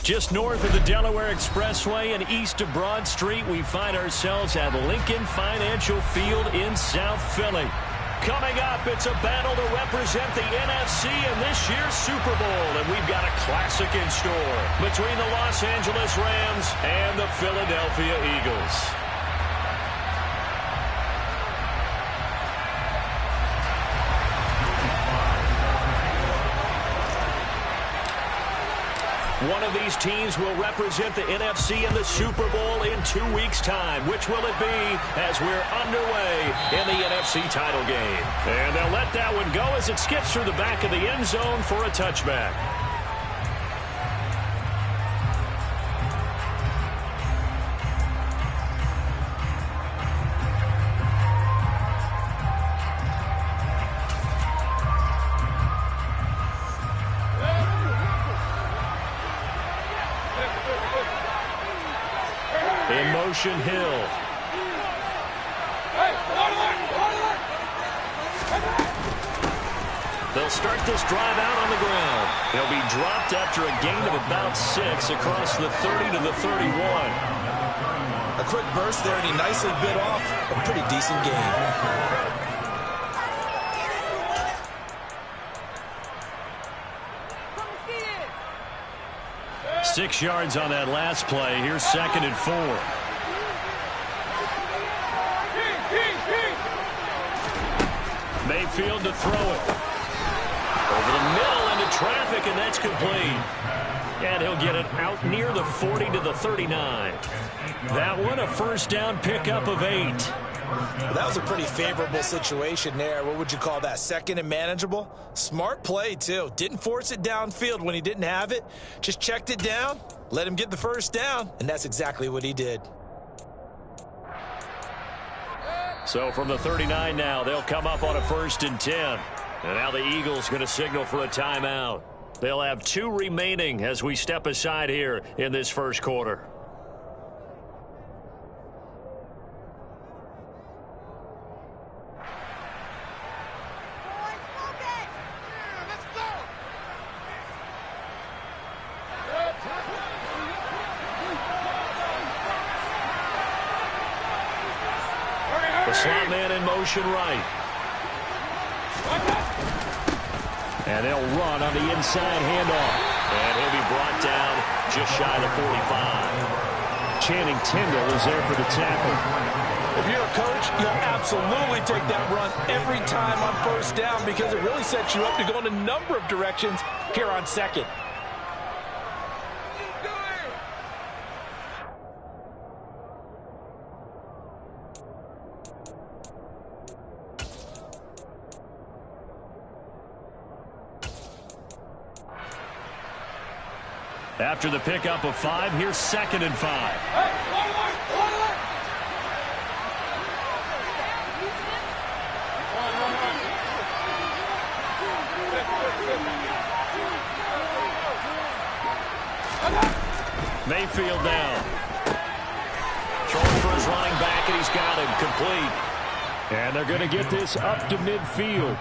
Just north of the Delaware Expressway and east of Broad Street, we find ourselves at Lincoln Financial Field in South Philly. Coming up, it's a battle to represent the NFC in this year's Super Bowl, and we've got a classic in store between the Los Angeles Rams and the Philadelphia Eagles. One of these teams will represent the NFC in the Super Bowl in 2 weeks' time. Which will it be as we're underway in the NFC title game? And they'll let that one go as it skips through the back of the end zone for a touchback. In motion, Hill. They'll start this drive out on the ground. He'll be dropped after a gain of about 6 across the 30 to the 31. A quick burst there, and he nicely bit off a pretty decent gain. 6 yards on that last play. Here's 2nd and 4. Mayfield to throw it. Over the middle into traffic, and that's complete. And he'll get it out near the 40 to the 39. That one a first down pickup of 8. That was a pretty favorable situation there. What would you call that? Second and manageable? Smart play, too. Didn't force it downfield when he didn't have it. Just checked it down, let him get the first down, and that's exactly what he did. So from the 39 now, they'll come up on a 1st and 10. And now the Eagles going to signal for a timeout. They'll have 2 remaining as we step aside here in this first quarter. The slot man in motion right. And they'll run on the inside handoff. And he'll be brought down just shy of the 45. Channing Tindall is there for the tackle. If you're a coach, you'll absolutely take that run every time on first down because it really sets you up to go in a number of directions here on 2nd. After the pickup of 5, here's 2nd and 5. Mayfield down. Throwing for his running back, and he's got him complete. And they're going to get this up to midfield.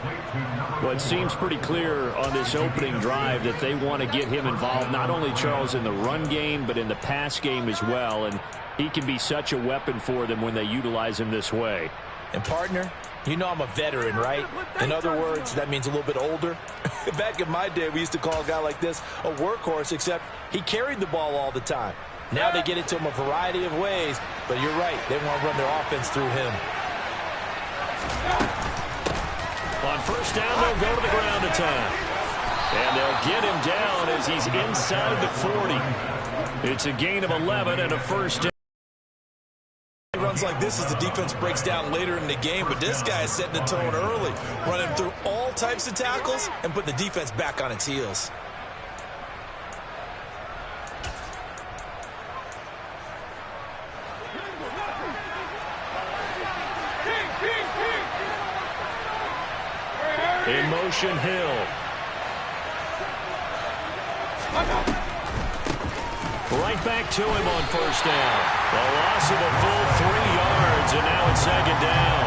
Well, it seems pretty clear on this opening drive that they want to get him involved, not only, Charles, in the run game, but in the pass game as well. And he can be such a weapon for them when they utilize him this way. And, partner, you know I'm a veteran, right? In other words, that means a little bit older. Back in my day, we used to call a guy like this a workhorse, except he carried the ball all the time. Now they get it to him a variety of ways, but you're right. They want to run their offense through him. On first down, they'll go to the ground attack. And they'll get him down as he's inside the 40. It's a gain of 11 and a first down. Runs like this as the defense breaks down later in the game, but this guy is setting the tone early, running through all types of tackles and putting the defense back on its heels. In motion, Hill. Right back to him on first down. A loss of a full 3 yards, and now it's 2nd down.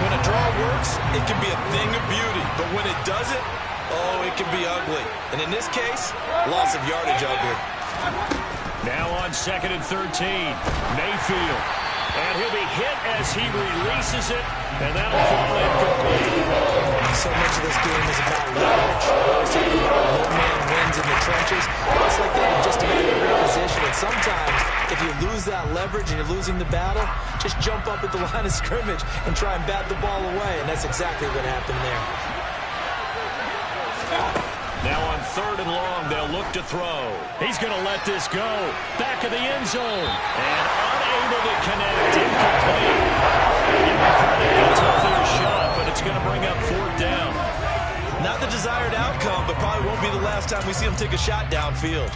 When a draw works, it can be a thing of beauty, but when it doesn't, oh, it can be ugly. And in this case, loss of yardage ugly. Now on 2nd and 13, Mayfield. And he'll be hit as he releases it, and that'll fall incomplete. So much of this game is about leverage. I always talk about no man wins in the trenches. It's like that in just about every position. And sometimes, if you lose that leverage and you're losing the battle, just jump up at the line of scrimmage and try and bat the ball away. And that's exactly what happened there. Now on 3rd and long, they'll look to throw. He's going to let this go. Back of the end zone. And unable to connect. Incomplete. Give him credit. That's a clear shot, but it's going to bring up 4th down. Not the desired outcome, but probably won't be the last time we see him take a shot downfield.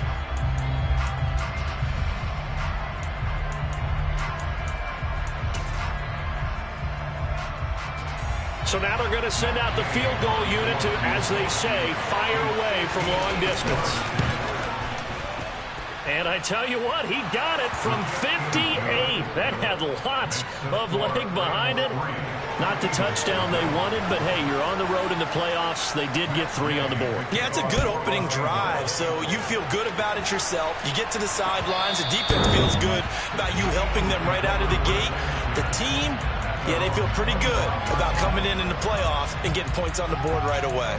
So now they're going to send out the field goal unit to, as they say, fire away from long distance. And I tell you what, he got it from 58. That had lots of leg behind it. Not the touchdown they wanted, but hey, you're on the road in the playoffs. They did get 3 on the board. Yeah, it's a good opening drive, so you feel good about it yourself. You get to the sidelines. The defense feels good about you helping them right out of the gate. The team, yeah, they feel pretty good about coming in the playoffs and getting points on the board right away.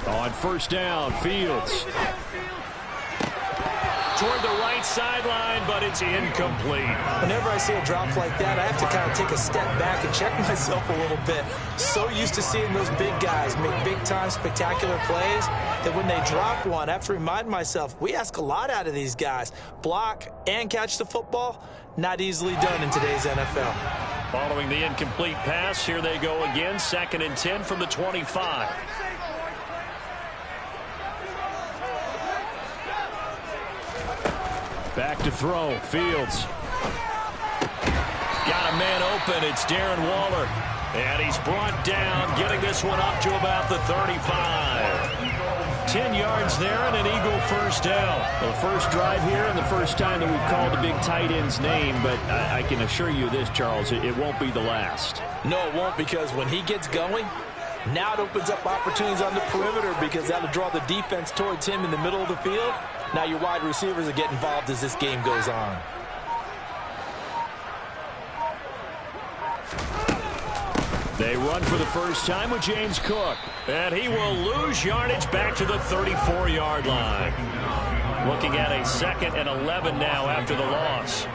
On 1st down, Fields. Toward the right sideline, but it's incomplete. Whenever I see a drop like that, I have to kind of take a step back and check myself a little bit. So used to seeing those big guys make big-time spectacular plays that when they drop one, I have to remind myself, we ask a lot out of these guys. Block and catch the football, not easily done in today's NFL. Following the incomplete pass, here they go again. 2nd and 10 from the 25. Back to throw. Fields. Got a man open. It's Darren Waller. And he's brought down, getting this one up to about the 35. 10 yards there and an Eagle 1st down. Well, the first drive here and the first time that we've called the big tight end's name, but I can assure you this, Charles, it won't be the last. No, it won't, because when he gets going, now it opens up opportunities on the perimeter because that'll draw the defense towards him in the middle of the field. Now your wide receivers will get involved as this game goes on. They run for the first time with James Cook. And he will lose yardage back to the 34-yard line. Looking at a 2nd and 11 now after the loss.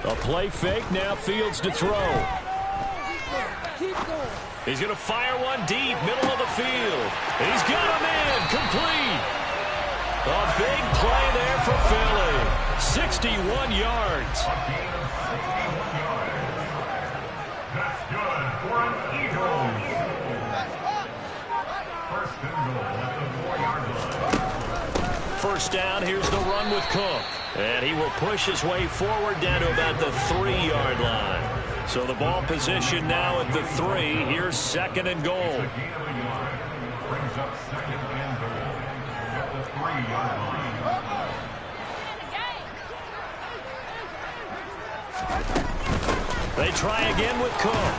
A play fake, now Fields to throw. He's going to fire one deep, middle of the field. He's got him in, complete. A big play there for Philly. 61 yards. That's good for an Eagle. 1st and goal at the 4-yard line. 1st down, here's the run with Cook. And he will push his way forward down to about the 3-yard line. So the ball position now at the 3. Here's 2nd and goal. Brings up 2nd and goal at the 3-yard line. They try again with Cook.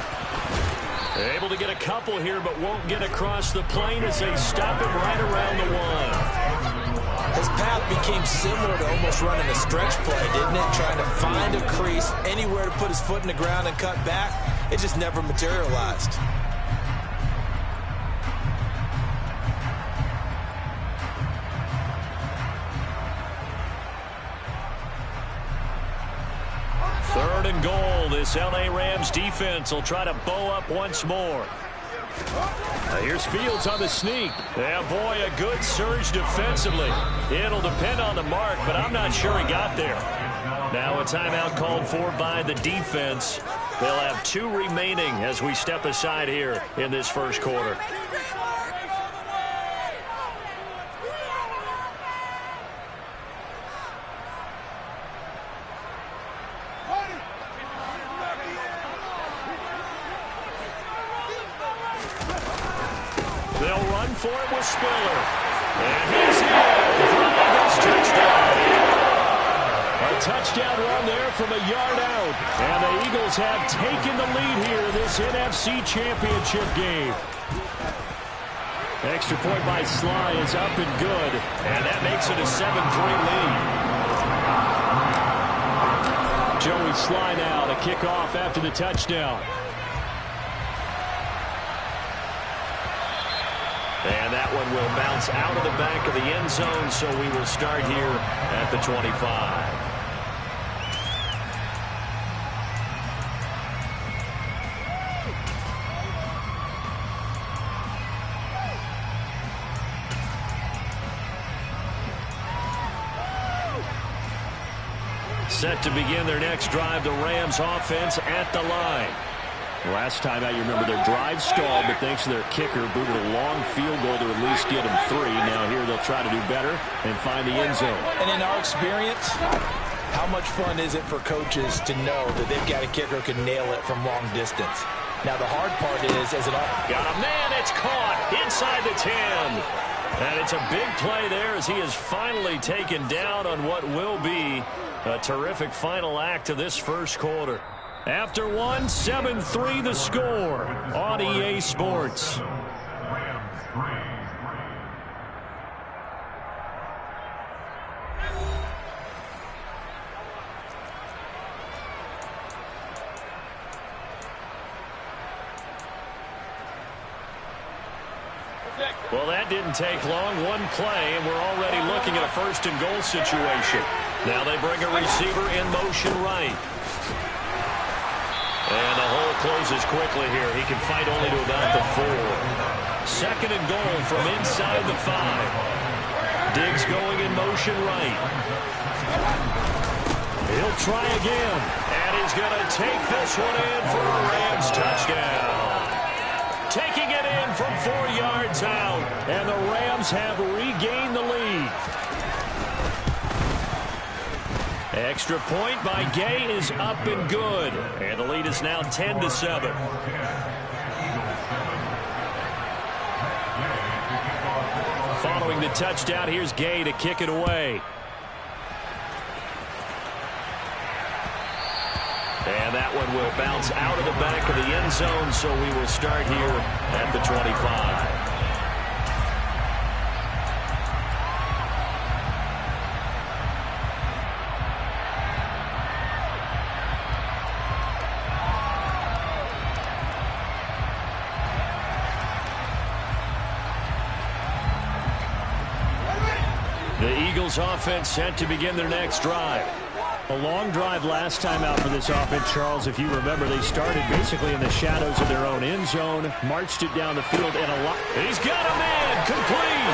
Able to get a couple here, but won't get across the plane as they stop him right around the 1. His path became similar to almost running a stretch play, didn't it? Trying to find a crease, anywhere to put his foot in the ground and cut back. It just never materialized. Third and goal. This L.A. Rams defense will try to bow up once more. Here's Fields on the sneak. Yeah, boy, a good surge defensively. It'll depend on the mark, but I'm not sure he got there. Now a timeout called for by the defense. They'll have 2 remaining as we step aside here in this first quarter. They'll run for it with Spiller. And he's in for an Eagles touchdown. A touchdown run there from a yard out. And the Eagles have taken the lead here in this NFC Championship game. Extra point by Sly is up and good. And that makes it a 7-3 lead. Joey Sly now to kick off after the touchdown. And that one will bounce out of the back of the end zone, so we will start here at the 25. Set to begin their next drive, the Rams offense at the line. Last time out, you remember their drive stalled, but thanks to their kicker, booted a long field goal to at least get them 3. Now here they'll try to do better and find the end zone. And in our experience, how much fun is it for coaches to know that they've got a kicker who can nail it from long distance? Now the hard part is, as it all... Got a man, it's caught inside the 10. And it's a big play there as he is finally taken down on what will be a terrific final act of this first quarter. After one, 7-3 the score on EA Sports. Well, that didn't take long. One play, and we're already looking at a first-and-goal situation. Now they bring a receiver in motion right. And the hole closes quickly here. He can fight only to about the 4. Second and goal from inside the 5. Diggs going in motion right. He'll try again. And he's going to take this one in for a Rams touchdown. Taking it in from 4 yards out. And the Rams have regained the lead. Extra point by Gay is up and good. And the lead is now 10-7. Following the touchdown, here's Gay to kick it away. And that one will bounce out of the back of the end zone, so we will start here at the 25. The Eagles offense set to begin their next drive. A long drive last time out for this offense, Charles. If you remember, they started basically in the shadows of their own end zone, marched it down the field, and a lot. He's got a man, complete.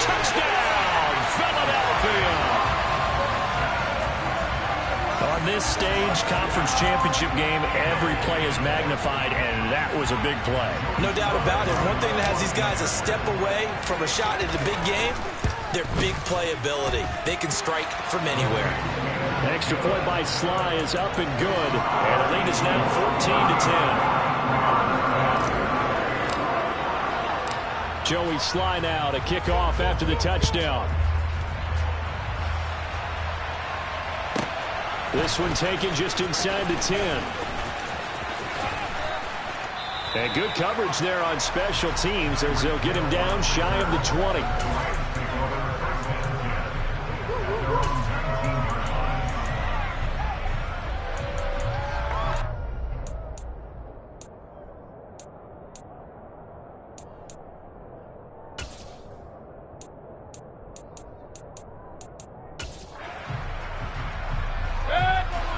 Touchdown, Philadelphia. On this stage, conference championship game, every play is magnified, and that was a big play. No doubt about it. One thing that has these guys a step away from a shot in the big game, their big play ability. They can strike from anywhere. Extra point by Sly is up and good. And the lead is now 14-10. Joey Sly now to kick off after the touchdown. This one taken just inside the 10. And good coverage there on special teams as they'll get him down shy of the 20.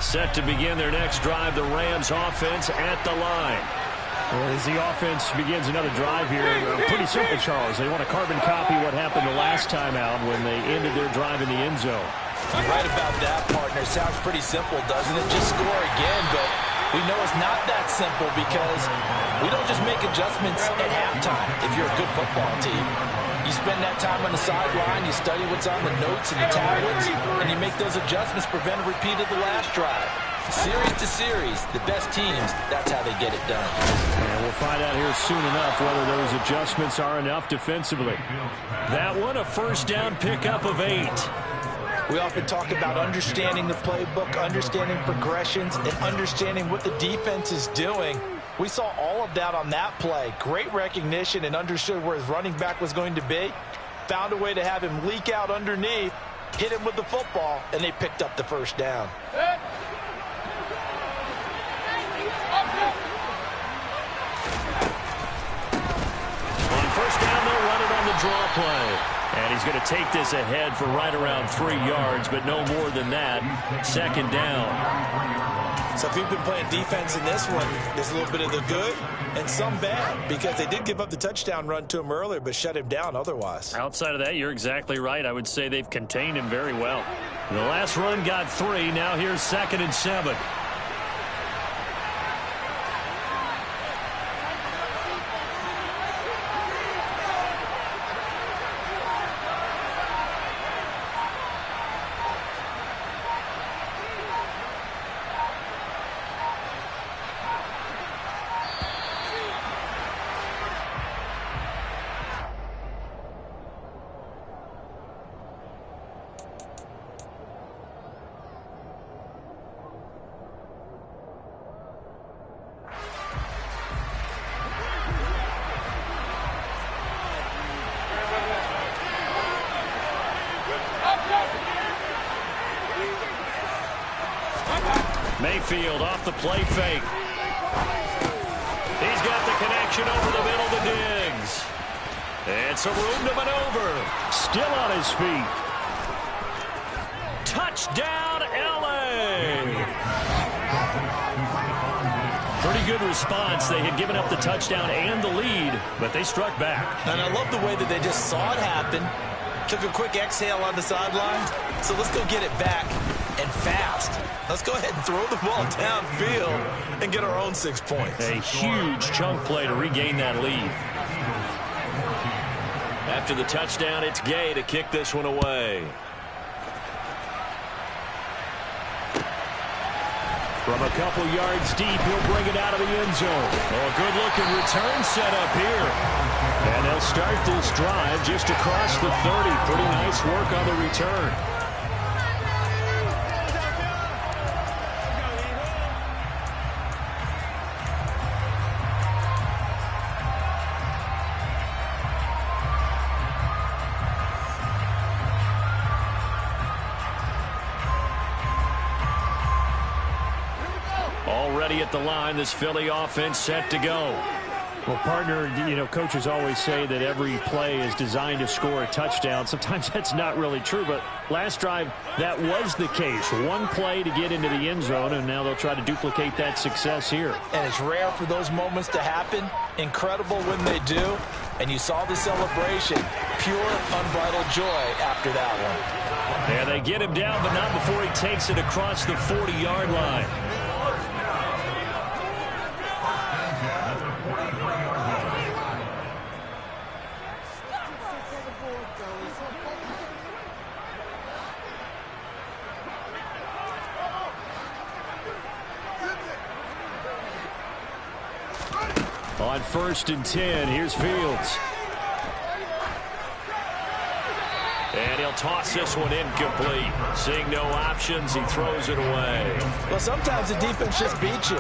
Set to begin their next drive, the Rams offense at the line. And as the offense begins another drive here, pretty simple, Charles. They want to carbon copy what happened the last time out when they ended their drive in the end zone. You're right about that, partner. Sounds pretty simple, doesn't it? Just score again, but we know it's not that simple because we don't just make adjustments at halftime if you're a good football team. You spend that time on the sideline, you study what's on the notes and the tablets, and you make those adjustments, prevent a repeat of the last drive. Series to series, the best teams, that's how they get it done. And we'll find out here soon enough whether those adjustments are enough defensively. That one, a first down pickup of 8. We often talk about understanding the playbook, understanding progressions, and understanding what the defense is doing. We saw all of that on that play. Great recognition and understood where his running back was going to be. Found a way to have him leak out underneath, hit him with the football, and they picked up the first down. On first down, they'll run it on the draw play. And he's going to take this ahead for right around 3 yards, but no more than that. Second down. So if you've been playing defense in this one, there's a little bit of the good and some bad because they did give up the touchdown run to him earlier but shut him down otherwise. Outside of that, you're exactly right. I would say they've contained him very well. The last run got 3. Now here's 2nd and 7. Mayfield off the play fake. He's got the connection over the middle to Diggs. And some room to maneuver. Still on his feet. Touchdown, LA! Pretty good response. They had given up the touchdown and the lead, but they struck back. And I love the way that they just saw it happen. Took a quick exhale on the sideline. So let's go get it back and fast. Let's go ahead and throw the ball downfield and get our own 6 points. A huge chunk play to regain that lead. After the touchdown, it's Gay to kick this one away. From a couple yards deep, he'll bring it out of the end zone. Oh, a good-looking return set up here. And they'll start this drive just across the 30. Pretty nice work on the return. Already at the line, this Philly offense set to go. Well, partner, you know, coaches always say that every play is designed to score a touchdown. Sometimes that's not really true, but last drive, that was the case. One play to get into the end zone, and now they'll try to duplicate that success here. And it's rare for those moments to happen. Incredible when they do. And you saw the celebration. Pure, unbridled joy after that one. And they get him down, but not before he takes it across the 40-yard line. On 1st and 10, here's Fields. And he'll toss this one incomplete. Seeing no options, he throws it away. Well, sometimes the defense just beats you.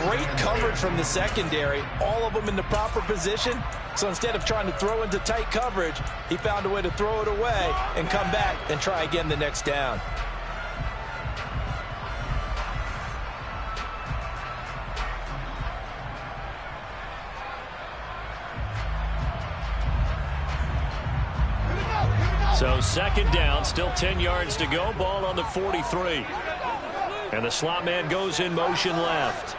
Great coverage from the secondary. All of them in the proper position. So instead of trying to throw into tight coverage, he found a way to throw it away and come back and try again the next down. So 2nd down, still 10 yards to go. Ball on the 43. And the slot man goes in motion left.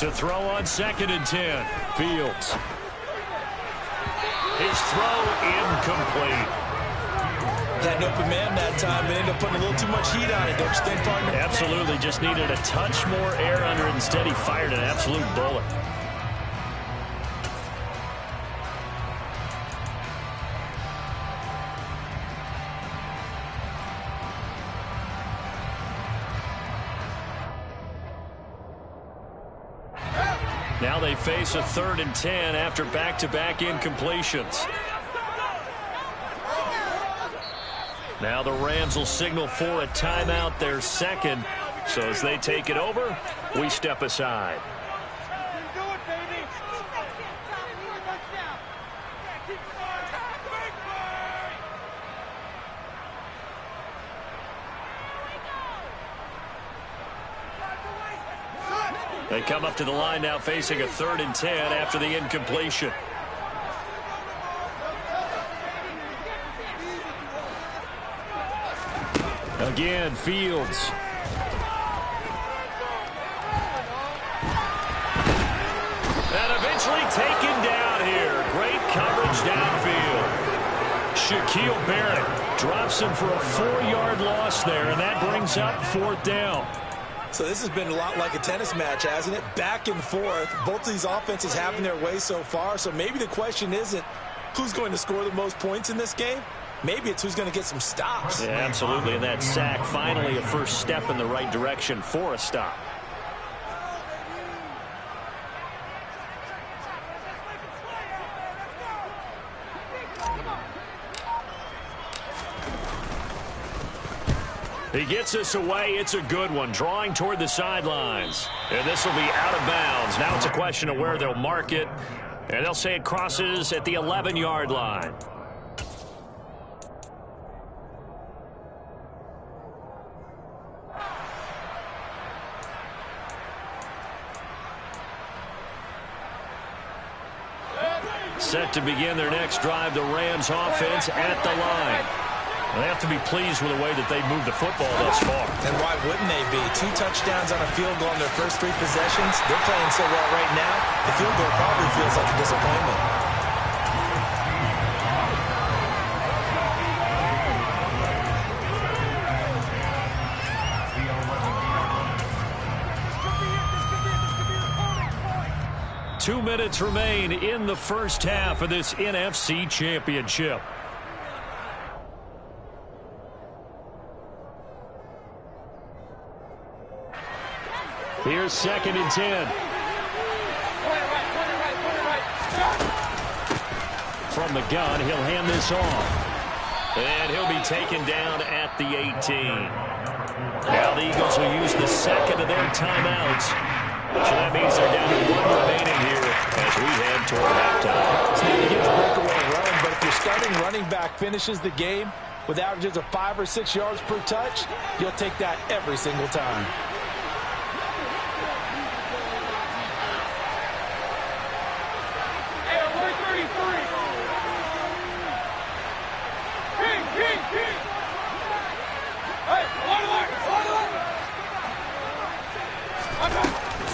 To throw on 2nd and 10. Fields. His throw incomplete. Had an open man that time, but ended up putting a little too much heat on it, don't you think, partner? Absolutely. Just needed a touch more air under it. Instead, he fired an absolute bullet. Now they face a 3rd and 10 after back-to-back incompletions. Now the Rams will signal for a timeout, their second. So as they take it over, we step aside. They come up to the line now facing a 3rd and 10 after the incompletion. Again, Fields. And eventually taken down here. Great coverage downfield. Shaquille Barrett drops him for a 4-yard loss there, and that brings up 4th down. So this has been a lot like a tennis match, hasn't it? Back and forth. Both of these offenses having their way so far. So maybe the question isn't who's going to score the most points in this game. Maybe it's who's going to get some stops. Yeah, absolutely. And that sack, finally a first step in the right direction for a stop. He gets us away. It's a good one. Drawing toward the sidelines. And this will be out of bounds. Now it's a question of where they'll mark it. And they'll say it crosses at the 11-yard line. Set to begin their next drive, the Rams offense at the line. They have to be pleased with the way that they moved the football thus far. And why wouldn't they be? 2 touchdowns on a field goal in their first 3 possessions. They're playing so well right now, the field goal probably feels like a disappointment. Two minutes remain in the first half of this NFC Championship. Here's 2nd and 10. From the gun, he'll hand this off. And he'll be taken down at the 18. Now the Eagles will use the second of their timeouts. So that means they're down to 1 remaining here as we head toward halftime. So you get the breakaway run, but if your starting running back finishes the game with averages of 5 or 6 yards per touch, you'll take that every single time.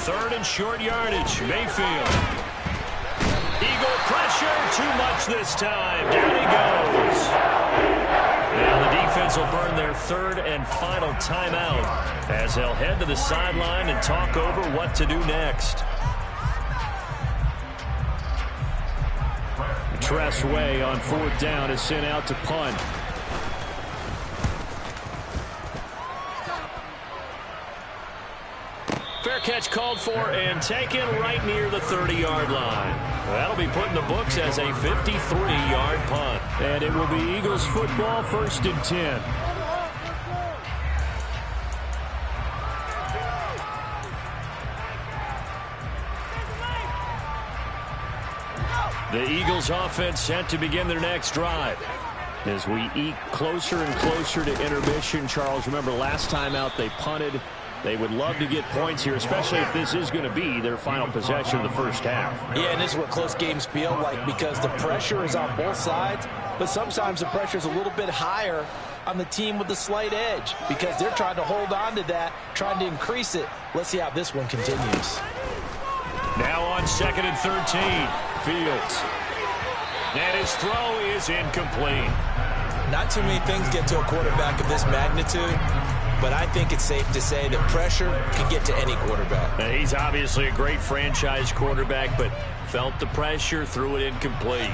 Third and short yardage. Mayfield. Eagle pressure. Too much this time. Down he goes. Now the defense will burn their 3rd and final timeout as they'll head to the sideline and talk over what to do next. Tress Way on 4th down is sent out to punt. Fair catch called for and taken right near the 30-yard line. That'll be put in the books as a 53-yard punt. And it will be Eagles football, 1st and 10. The Eagles offense set to begin their next drive. As we eke closer and closer to intermission, Charles, remember last time out they punted. They would love to get points here, especially if this is going to be their final possession of the first half. Yeah, and this is what close games feel like because the pressure is on both sides, but sometimes the pressure is a little bit higher on the team with the slight edge because they're trying to hold on to that, trying to increase it. Let's see how this one continues. 2nd and 13. Fields. And his throw is incomplete. Not too many things get to a quarterback of this magnitude, but I think it's safe to say that pressure can get to any quarterback. Now, he's obviously a great franchise quarterback, but felt the pressure, threw it incomplete.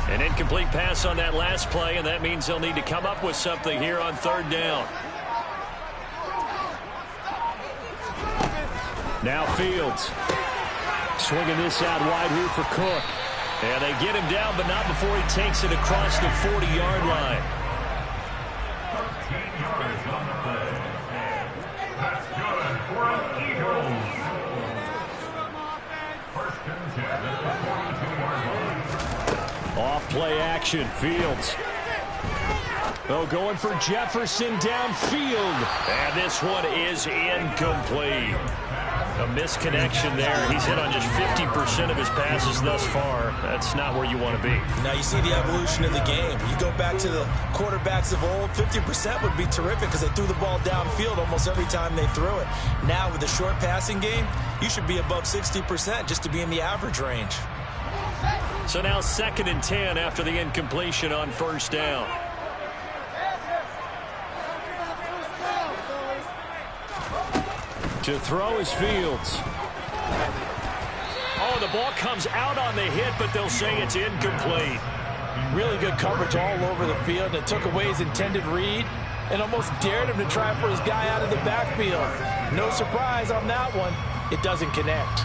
An incomplete pass on that last play, and that means they'll need to come up with something here on 3rd down. Now Fields. Swinging this out wide here for Cook. And they get him down, but not before he takes it across the 40-yard line. 13 yards on the play. That's good for an Eagles. 1st and 10 at the 42-yard line. Off play action, Fields. Oh, going for Jefferson downfield. And this one is incomplete. A misconnection there. He's hit on just 50% of his passes thus far. That's not where you want to be. Now you see the evolution of the game. You go back to the quarterbacks of old, 50% would be terrific because they threw the ball downfield almost every time they threw it. Now with the short passing game, you should be above 60% just to be in the average range. So now 2nd and 10 after the incompletion on 1st down. To throw is Fields. Oh, the ball comes out on the hit, but they'll say it's incomplete. Really good coverage all over the field. It took away his intended read and almost dared him to try for his guy out of the backfield. No surprise on that one. It doesn't connect.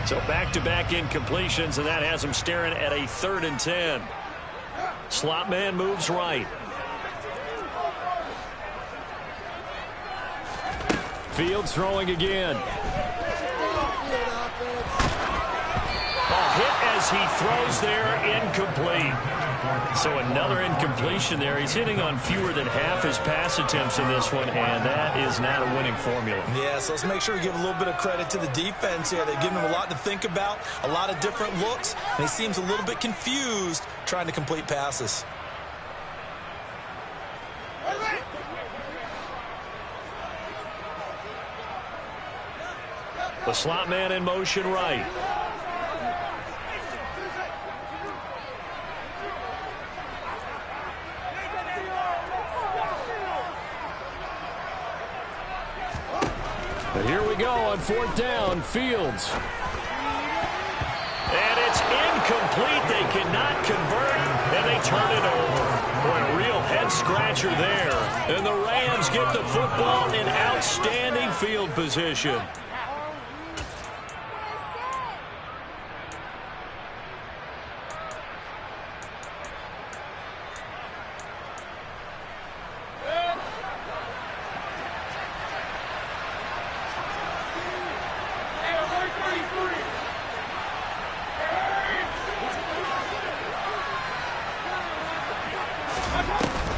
So back-to-back incompletions, and that has him staring at a 3rd and 10. Slot man moves right. Fields throwing again. Hit as he throws there, incomplete. So another incompletion there. He's hitting on fewer than half his pass attempts in this one, and that is not a winning formula. Yeah, so let's make sure we give a little bit of credit to the defense here. They've given him a lot to think about, a lot of different looks, and he seems a little bit confused trying to complete passes. The slot man in motion right. But here we go on 4th down. Fields. And it's incomplete. They cannot convert, and they turn it over. Boy, a real head-scratcher there. And the Rams get the football in outstanding field position.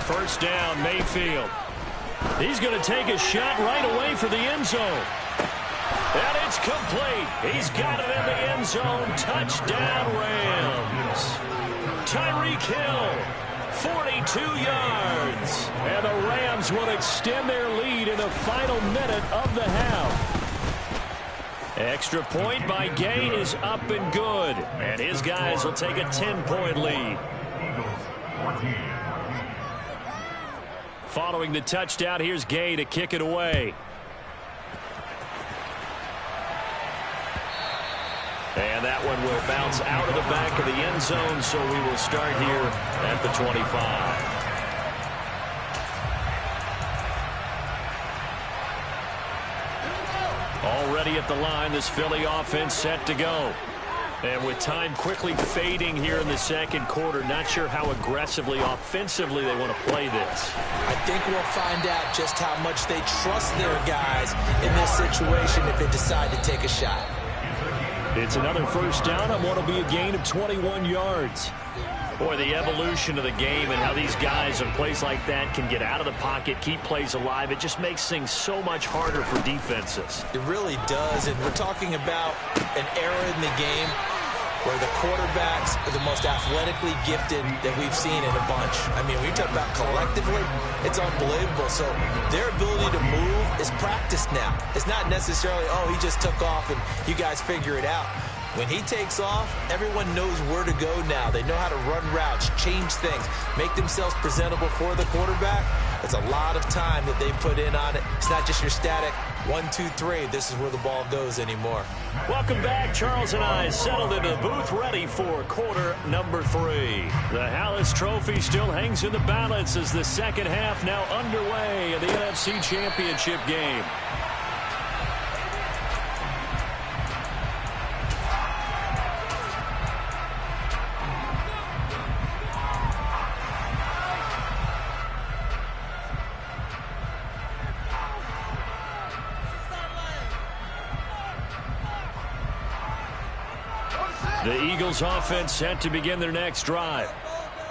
First down, Mayfield. He's going to take a shot right away for the end zone. And it's complete. He's got it in the end zone. Touchdown, Rams. Tyreek Hill, 42 yards. And the Rams will extend their lead in the final minute of the half. Extra point by Gay is up and good. And his guys will take a 10-point lead. Following the touchdown, here's Gay to kick it away. And that one will bounce out of the back of the end zone, so we will start here at the 25. Already at the line, this Philly offense set to go. And with time quickly fading here in the second quarter, not sure how aggressively, offensively they want to play this. I think we'll find out just how much they trust their guys in this situation if they decide to take a shot. It's another first down on what will be a gain of 21 yards. Boy, the evolution of the game and how these guys in plays like that can get out of the pocket, keep plays alive, it just makes things so much harder for defenses. It really does, and we're talking about an era in the game where the quarterbacks are the most athletically gifted that we've seen in a bunch. I mean, when you talk about collectively, it's unbelievable. So their ability to move is practiced now. It's not necessarily, oh, he just took off and you guys figure it out. When he takes off, everyone knows where to go now. They know how to run routes, change things, make themselves presentable for the quarterback. It's a lot of time that they put in on it. It's not just your static 1, 2, 3. This is where the ball goes anymore. Welcome back. Charles and I settled into the booth ready for quarter number 3. The Hallis Trophy still hangs in the balance as the second half now underway in the NFC Championship game. The Eagles offense set to begin their next drive.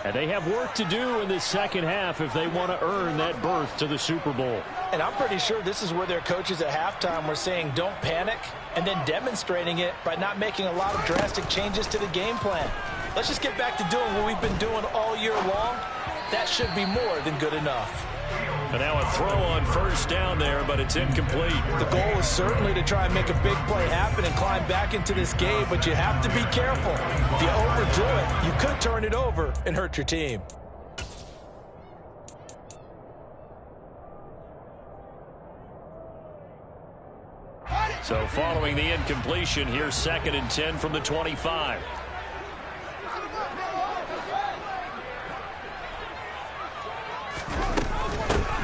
And they have work to do in the second half if they want to earn that berth to the Super Bowl. And I'm pretty sure this is where their coaches at halftime were saying don't panic, and then demonstrating it by not making a lot of drastic changes to the game plan. Let's just get back to doing what we've been doing all year long. That should be more than good enough. And now a throw on first down there, but it's incomplete. The goal is certainly to try and make a big play happen and climb back into this game, but you have to be careful. If you overdo it, you could turn it over and hurt your team. So following the incompletion, here's 2nd and 10 from the 25.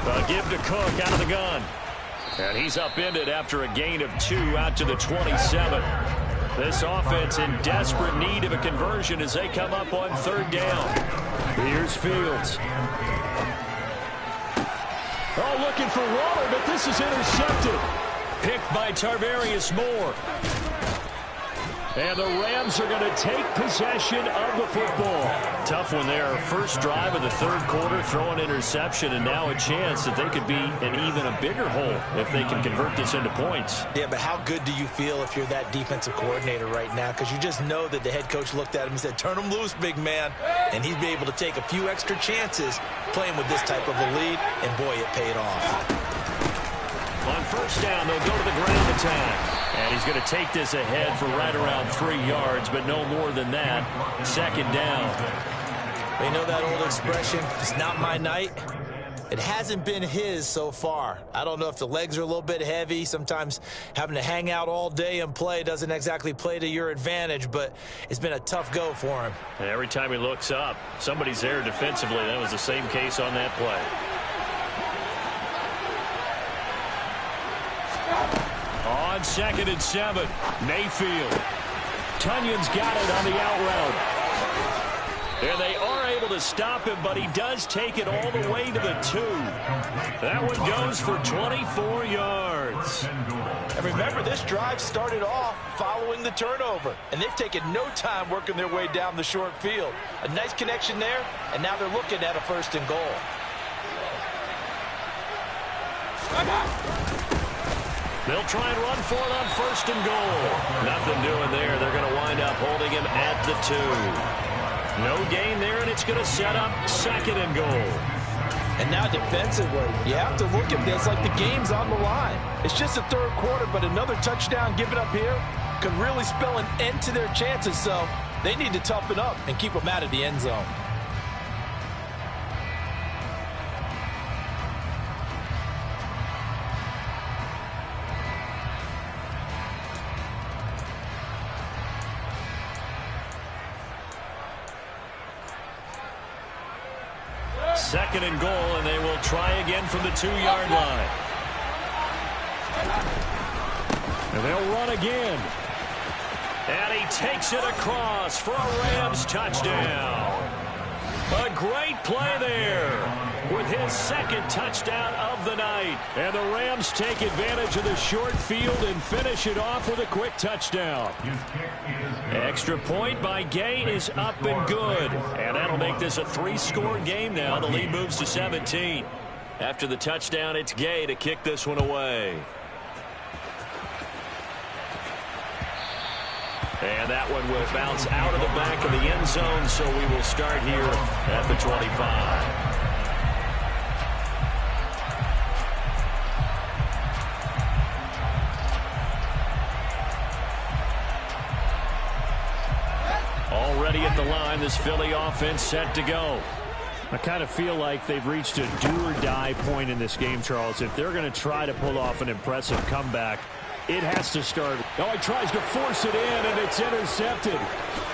A give to Cook out of the gun. And he's upended after a gain of 2 out to the 27. This offense in desperate need of a conversion as they come up on 3rd down. Here's Fields. Oh, looking for Waller, but this is intercepted. Picked by Tarvarius Moore. And the Rams are going to take possession of the football. Tough one there. First drive of the 3rd quarter, throw an interception, and now a chance that they could be in even a bigger hole if they can convert this into points. Yeah, but how good do you feel if you're that defensive coordinator right now? Because you just know that the head coach looked at him and said, turn him loose, big man. And he'd be able to take a few extra chances playing with this type of a lead, and boy, it paid off. On first down, they'll go to the ground attack. And he's going to take this ahead for right around 3 yards, but no more than that. 2nd down. You know that old expression, it's not my night? It hasn't been his so far. I don't know if the legs are a little bit heavy. Sometimes having to hang out all day and play doesn't exactly play to your advantage, but it's been a tough go for him. And every time he looks up, somebody's there defensively. That was the same case on that play. On 2nd and 7, Mayfield. Tunyon's got it on the out route. And they are able to stop him, but he does take it all the way to the 2. That one goes for 24 yards. And remember, this drive started off following the turnover, and they've taken no time working their way down the short field. A nice connection there, and now they're looking at a 1st and goal. They'll try and run for it on 1st and goal. Nothing doing there. They're going to wind up holding him at the 2. No gain there, and it's going to set up 2nd and goal. And now defensively, you have to look at this like the game's on the line. It's just the 3rd quarter, but another touchdown given up here could really spell an end to their chances. So they need to toughen up and keep them out of the end zone. Second and goal, and they will try again from the 2-yard line. And they'll run again. And he takes it across for a Rams touchdown. A great play there. with his second touchdown of the night. And the Rams take advantage of the short field and finish it off with a quick touchdown. Extra point by Gay is up and good. And that'll make this a 3-score game now. The lead moves to 17. After the touchdown, it's Gay to kick this one away. And that one will bounce out of the back of the end zone, so we will start here at the 25. Already at the line, this Philly offense set to go. I kind of feel like they've reached a do-or-die point in this game, Charles. If they're going to try to pull off an impressive comeback, it has to start. Oh, he tries to force it in, and it's intercepted.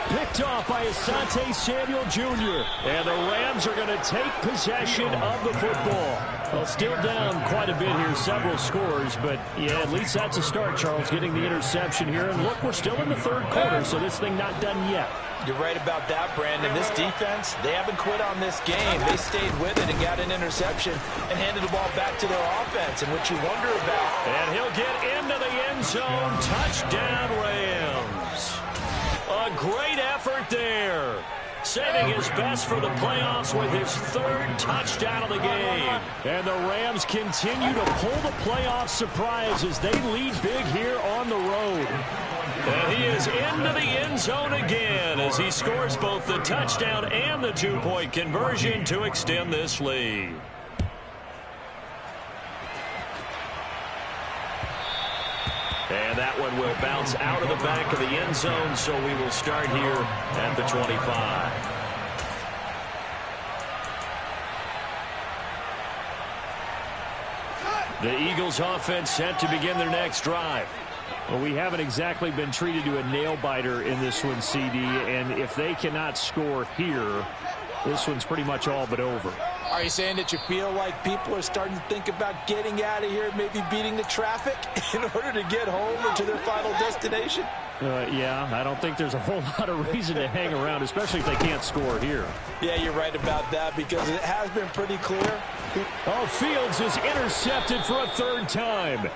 Picked off by Asante Samuel Jr. And the Rams are going to take possession of the football. Well, still down quite a bit here, several scores, but yeah, at least that's a start, Charles, getting the interception here. And look, we're still in the third quarter, so this thing not done yet. You're right about that, Brandon. This defense, they haven't quit on this game. They stayed with it and got an interception and handed the ball back to their offense, and what you wonder about. And he'll get into the end zone. Touchdown, Rams. A great effort there. Saving his best for the playoffs with his third touchdown of the game. And the Rams continue to pull the playoff surprise as they lead big here on the road. And he is into the end zone again as he scores both the touchdown and the two-point conversion to extend this lead. And that one will bounce out of the back of the end zone, so we will start here at the 25. The Eagles offense set to begin their next drive. Well, we haven't exactly been treated to a nail-biter in this one, CD, and if they cannot score here, this one's pretty much all but over. Are you saying that you feel like people are starting to think about getting out of here, maybe beating the traffic in order to get home or to their final destination? Yeah, I don't think there's a whole lot of reason to hang around, especially if they can't score here. Yeah, you're right about that because it has been pretty clear. Oh, Fields is intercepted for a third time.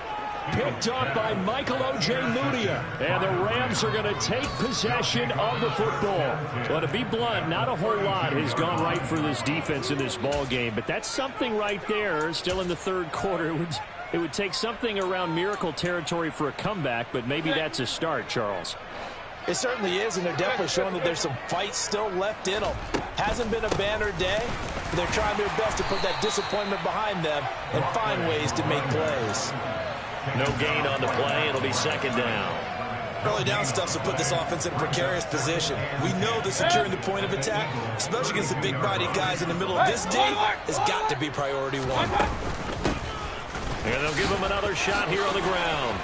Picked off by Michael Ojemudia. And the Rams are going to take possession of the football. Well, to be blunt, not a whole lot has gone right for this defense in this ball game, but that's something right there. Still in the third quarter. It would take something around miracle territory for a comeback, but maybe that's a start, Charles. It certainly is, and they're definitely showing that there's some fight still left in them. Hasn't been a banner day, but they're trying their best to put that disappointment behind them and find ways to make plays. No gain on the play. It'll be second down. Early down stuff will put this offense in a precarious position. We know that securing the point of attack, especially against the big-bodied guys in the middle of this D, has got to be priority one. And they'll give him another shot here on the ground.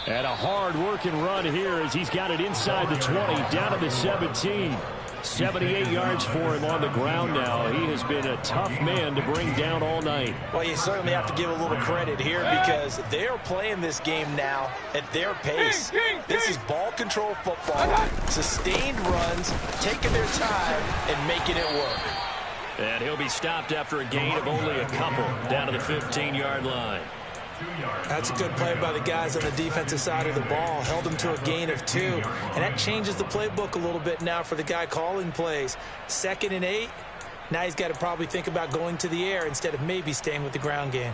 And a hard-working run here as he's got it inside the 20, down to the 17. 78 yards for him on the ground now. He has been a tough man to bring down all night. Well, you certainly have to give a little credit here because they are playing this game now at their pace. This is ball control football, sustained runs, taking their time, and making it work. And he'll be stopped after a gain of only a couple, down to the 15-yard line. That's a good play by the guys on the defensive side of the ball. Held them to a gain of 2. And that changes the playbook a little bit now for the guy calling plays. 2nd and 8. Now he's got to probably think about going to the air instead of maybe staying with the ground game.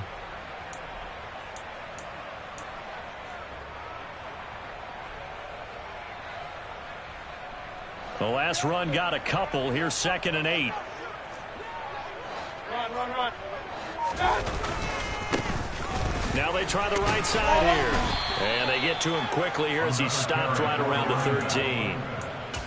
The last run got a couple. Here's 2nd and 8. Run. Now they try the right side here. And they get to him quickly here as he stopped right around the 13.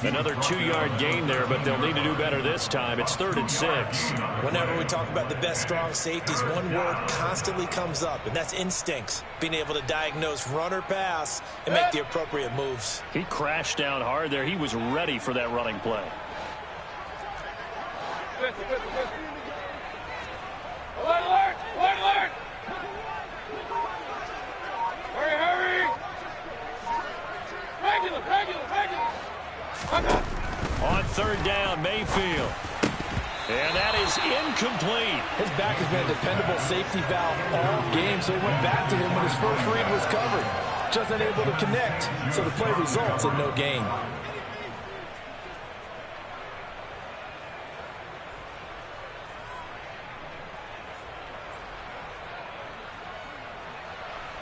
Another 2-yard gain there, but they'll need to do better this time. It's 3rd and 6. Whenever we talk about the best strong safeties, one word constantly comes up, and that's instincts. Being able to diagnose run or pass and make the appropriate moves. He crashed down hard there. He was ready for that running play. Alert! Hurry! Regular! On 3rd down, Mayfield. And that is incomplete. His back has been a dependable safety valve all game, so he went back to him when his first read was covered. Just unable to connect, so the play results in no gain.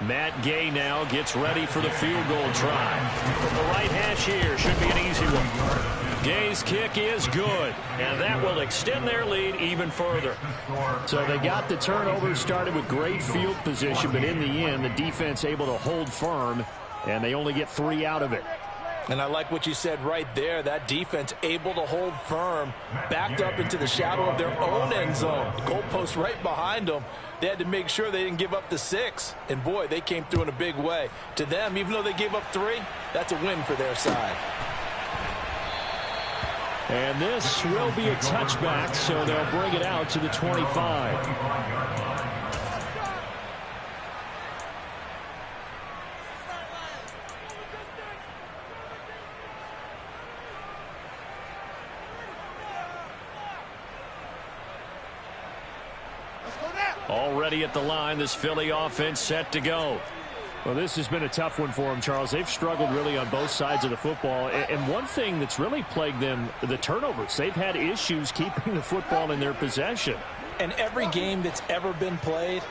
Matt Gay now gets ready for the field goal try. From the right hash here, should be an easy one. Gay's kick is good, and that will extend their lead even further. So they got the turnover, started with great field position, but in the end, the defense able to hold firm, and they only get 3 out of it. And I like what you said right there. That defense able to hold firm, backed up into the shadow of their own end zone. Goalpost right behind them. They had to make sure they didn't give up the 6. And, boy, they came through in a big way. To them, even though they gave up 3, that's a win for their side. And this will be a touchback, so they'll bring it out to the 25. Already at the line, this Philly offense set to go. Well, this has been a tough one for them, Charles. They've struggled really on both sides of the football. And one thing that's really plagued them, the turnovers. They've had issues keeping the football in their possession. And every game that's ever been played,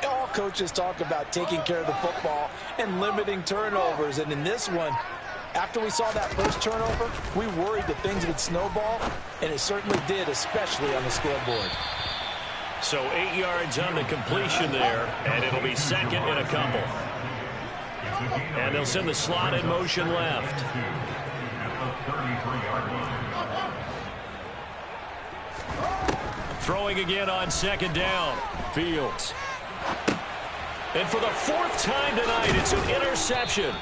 all coaches talk about taking care of the football and limiting turnovers. And in this one, after we saw that first turnover, we worried that things would snowball, and it certainly did, especially on the scoreboard. So 8 yards on the completion there, and it'll be second and a couple. And they'll send the slot in motion left. Throwing again on second down. Fields. And for the 4th time tonight, it's an interception.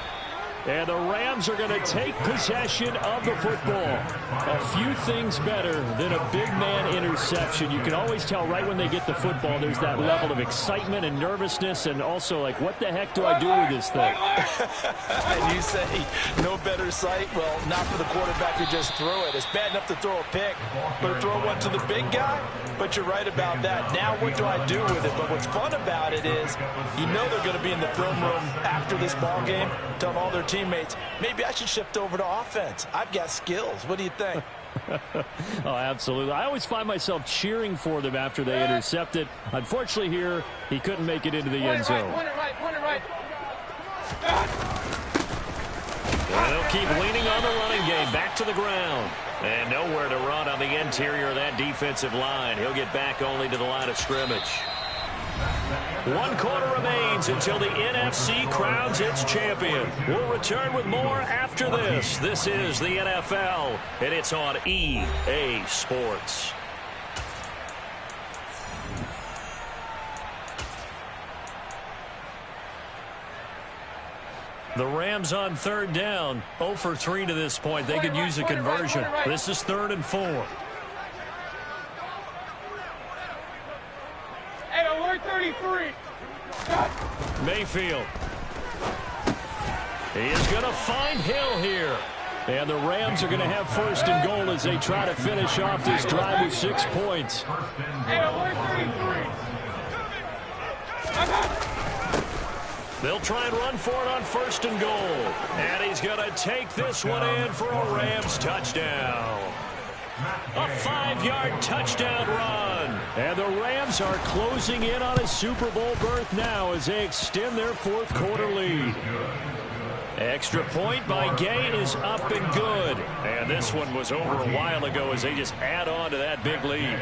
And the Rams are going to take possession of the football. A few things better than a big man interception. You can always tell right when they get the football, there's that level of excitement and nervousness, and also like, what the heck do I do with this thing? And you say, no better sight? Well, not for the quarterback who just threw it. It's bad enough to throw a pick, but to throw one to the big guy? But you're right about that. Now what do I do with it? But what's fun about it is, you know they're going to be in the film room after this ball game, telling all their teammates, maybe I should shift over to offense. I've got skills. What do you think? Oh, absolutely. I always find myself cheering for them after they intercept it. Unfortunately here, he couldn't make it into the end zone. Point it right. And they'll keep leaning on the running game. Back to the ground. And nowhere to run on the interior of that defensive line. He'll get back only to the line of scrimmage. 1 quarter remains until the NFC crowns its champion. We'll return with more after this. This is the NFL, and it's on EA Sports. The Rams on 3rd down, 0 for 3 to this point. They could use a conversion. This is 3rd and 4. Hey, alert 33. Mayfield. He is going to find Hill here. And the Rams are going to have 1st and goal as they try to finish off this drive with 6 points. Hey, alert 33. They'll try and run for it on 1st and goal. And he's going to take this one in for a Rams touchdown. A 5-yard touchdown run. And the Rams are closing in on a Super Bowl berth now as they extend their 4th quarter lead. Extra point by Gay is up and good. And this one was over a while ago as they just add on to that big lead.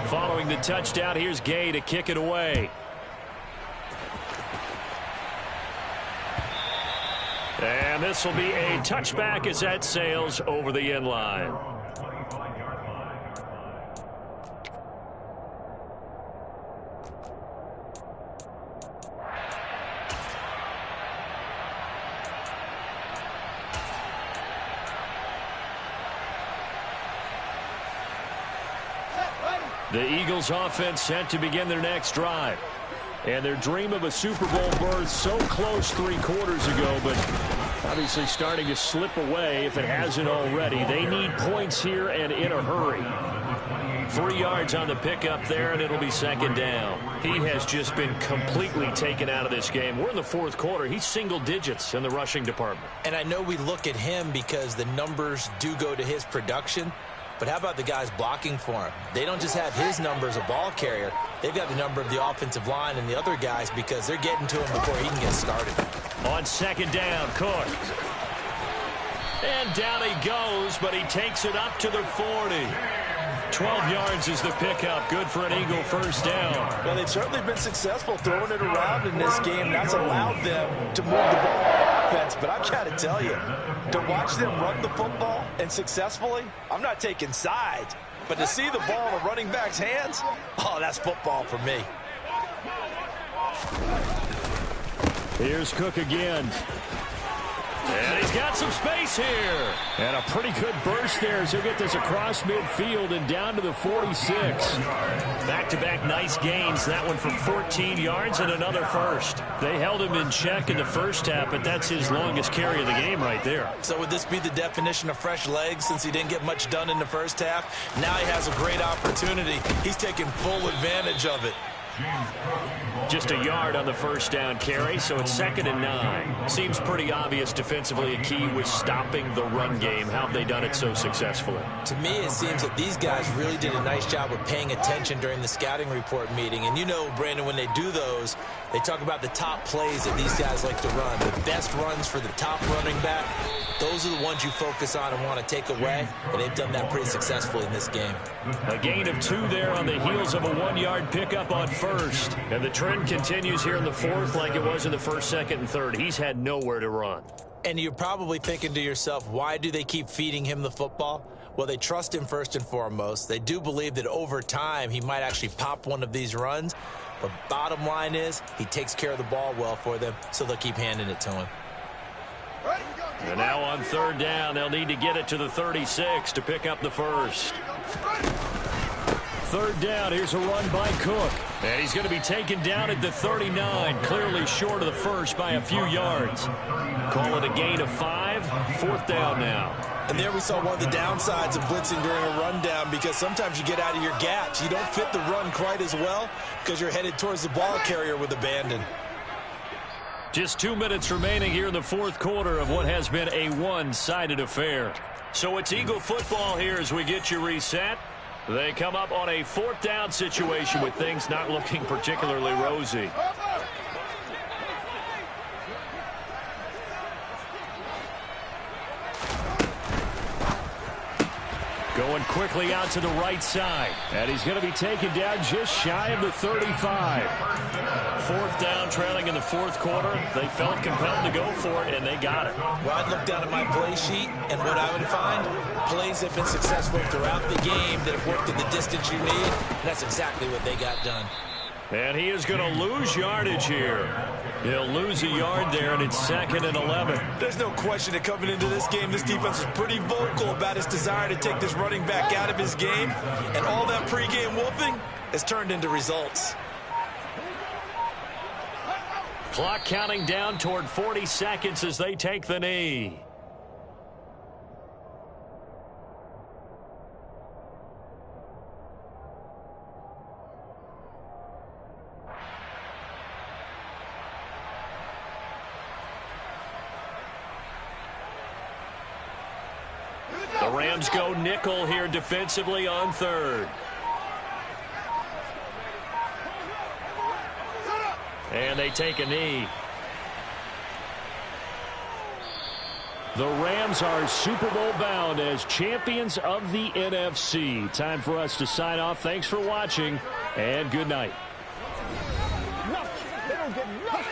Following the touchdown, here's Gay to kick it away. And this will be a touchback as that sails over the end line. The Eagles offense set to begin their next drive. And their dream of a Super Bowl berth so close 3 quarters ago, but Obviously starting to slip away if it hasn't already. They need points here and in a hurry. 3 yards on the pickup there, and it'll be second down. He has just been completely taken out of this game. We're in the fourth quarter. He's single digits in the rushing department. And I know we look at him because the numbers do go to his production. But how about the guys blocking for him? They don't just have his number as a ball carrier. They've got the number of the offensive line and the other guys because they're getting to him before he can get started. On second down, Cook. And down he goes, but he takes it up to the 40. 12 yards is the pickup. Good for an Eagle first down. Well, they've certainly been successful throwing it around in this game. That's allowed them to move the ball on offense. But I've got to tell you, to watch them run the football and successfully, I'm not taking sides. But to see the ball in a running back's hands, oh, that's football for me. Here's Cook again. And he's got some space here. And a pretty good burst there as he'll get this across midfield and down to the 46. Back-to-back nice gains. That one for 14 yards and another first. They held him in check in the first half, but that's his longest carry of the game right there. So would this be the definition of fresh legs since he didn't get much done in the first half? Now he has a great opportunity. He's taking full advantage of it. Just a yard on the first down carry, so it's 2nd and 9. Seems pretty obvious defensively a key was stopping the run game. How have they done it so successfully? To me, it seems that these guys really did a nice job of paying attention during the scouting report meeting. And you know, Brandon, when they do those, they talk about the top plays that these guys like to run. The best runs for the top running back, those are the ones you focus on and want to take away. And they've done that pretty successfully in this game. A gain of 2 there on the heels of a 1-yard pickup on first. And the trend continues here in the fourth like it was in the first, second, and third. He's had nowhere to run. And you're probably thinking to yourself, why do they keep feeding him the football? Well, they trust him first and foremost. They do believe that over time he might actually pop one of these runs. But bottom line is he takes care of the ball well for them, so they'll keep handing it to him. And now on third down, they'll need to get it to the 36 to pick up the first. Third down, here's a run by Cook. And he's going to be taken down at the 39, clearly short of the first by a few yards. Call it a gain of 5, 4th down now. And there we saw one of the downsides of blitzing during a rundown because sometimes you get out of your gaps. You don't fit the run quite as well because you're headed towards the ball carrier with abandon. Just 2 minutes remaining here in the fourth quarter of what has been a one-sided affair. So it's Eagle football here as we get you reset. They come up on a 4th down situation with things not looking particularly rosy. Going quickly out to the right side. And he's going to be taken down just shy of the 35. 4th down, trailing in the fourth quarter. They felt compelled to go for it, and they got it. Well, I'd look down at my play sheet, and what I would find, plays have been successful throughout the game that have worked at the distance you need. And that's exactly what they got done. And he is going to lose yardage here. He'll lose a yard there, and it's 2nd and 11. There's no question that coming into this game, this defense is pretty vocal about its desire to take this running back out of his game. And all that pregame wolfing has turned into results. Clock counting down toward 40 seconds as they take the knee. The Rams go nickel here defensively on third. And they take a knee. The Rams are Super Bowl bound as champions of the NFC. Time for us to sign off. Thanks for watching, and good night. No, they don't get nothing.